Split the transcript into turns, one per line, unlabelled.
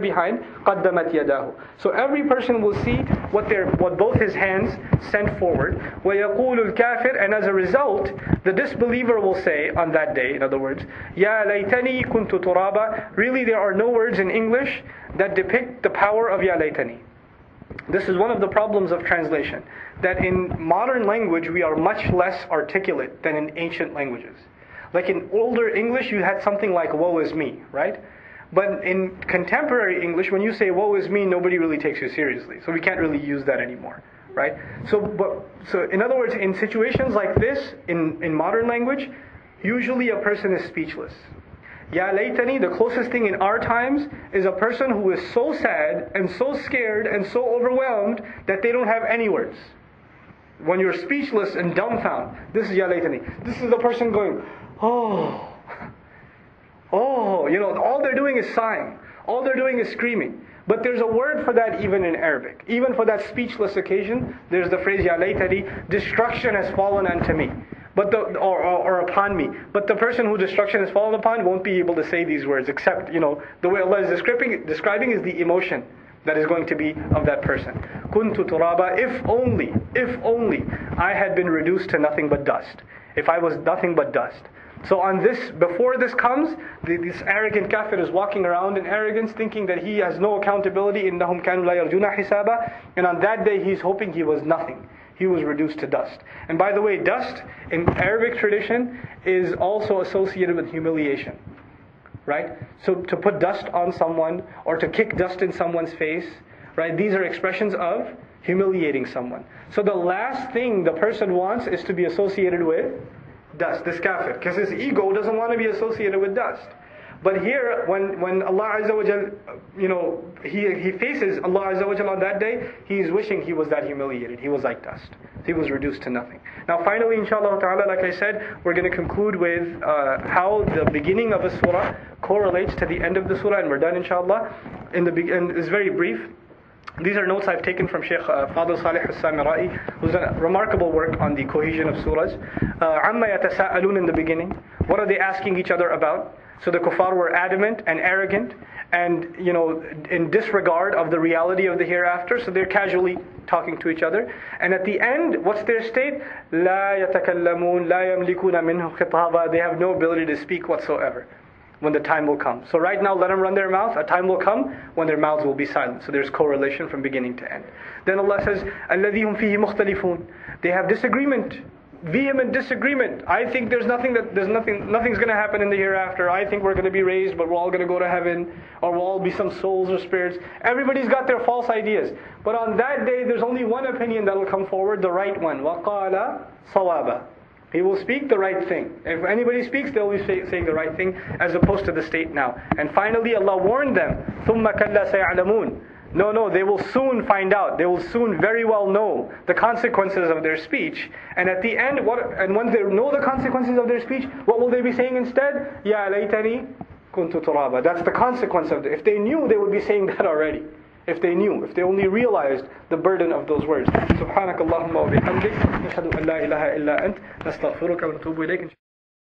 behind قَدَّمَتْ يَدَاهُ. So every person will see what both his hands sent forward. وَيَقُولُ الْكَافِرُ, and as a result, the disbeliever will say on that day, in other words, يَا لَيْتَنِي كُنْتُ تُرَابًا. Really, there are no words in English that depict the power of يَا لَيْتَنِي. This is one of the problems of translation, that in modern language we are much less articulate than in ancient languages. Like in older English, you had something like woe is me, right? But in contemporary English, when you say woe is me, nobody really takes you seriously. So we can't really use that anymore, right? So in other words, in situations like this, in modern language, usually a person is speechless. Ya laytani, the closest thing in our times, is a person who is so sad and so scared and so overwhelmed that they don't have any words. When you're speechless and dumbfounded, this is ya laytani. This is the person going, oh, all they're doing is sighing. All they're doing is screaming. But there's a word for that even in Arabic. Even for that speechless occasion, there's the phrase, Ya laytani, destruction has fallen unto me. Or upon me. But the person who destruction has fallen upon won't be able to say these words, except, the way Allah is describing is the emotion that is going to be of that person. Kuntu turaba, if only I had been reduced to nothing but dust. If I was nothing but dust. So before this comes, this arrogant kafir is walking around in arrogance, thinking that he has no accountability. إِنَّهُمْ كَانُوا لَا يَرْجُونَ حِسَابًا. And on that day, he's hoping he was nothing. He was reduced to dust. And by the way, dust in Arabic tradition is also associated with humiliation. Right? So to put dust on someone, or to kick dust in someone's face, right? These are expressions of humiliating someone. So the last thing the person wants is to be associated with dust, this kafir, because his ego doesn't want to be associated with dust. But here, when Allah Azza wa Jal, he faces Allah Azza wa Jal on that day, he is wishing he was that humiliated. He was like dust. He was reduced to nothing. Now finally, inshallah ta'ala, like I said, we're going to conclude with how the beginning of a surah correlates to the end of the surah, and we're done inshallah. And it's very brief. These are notes I've taken from Shaykh Fadl Salih al-Samirai, who's done a remarkable work on the cohesion of surahs. Amma yatasa'alun, in the beginning. What are they asking each other about? So the kuffar were adamant and arrogant and, in disregard of the reality of the hereafter. So they're casually talking to each other. And at the end, what's their state? La yatakallamun, la yamlikuna minhu khitaba. They have no ability to speak whatsoever when the time will come. So right now, let them run their mouth. A time will come when their mouths will be silent. So there's correlation from beginning to end. Then Allah says, الَّذِي هُمْ فِيهِ مُخْتَلِفُونَ. They have disagreement, vehement disagreement. I think nothing's going to happen in the hereafter. I think we're going to be raised, but we're all going to go to heaven, or we'll all be some souls or spirits. Everybody's got their false ideas. But on that day, there's only one opinion that will come forward, the right one. وَقَالَ صَوَابًا. He will speak the right thing. If anybody speaks, they'll be saying the right thing, as opposed to the state now. And finally, Allah warned them, ثُمَّ كَلَّا سَيَعْلَمُونَ. No, they will soon find out. They will soon very well know the consequences of their speech. And at the end, once they know the consequences of their speech, what will they be saying instead? Ya laytani kuntu turaba. That's the consequence of it. If they knew, they would be saying that already. If they only realized the burden of those words. Subhanakallahumma wa bihamdik, nashhadu an la ilaha illa ant, nastaghfiruka wa natubu ilayk.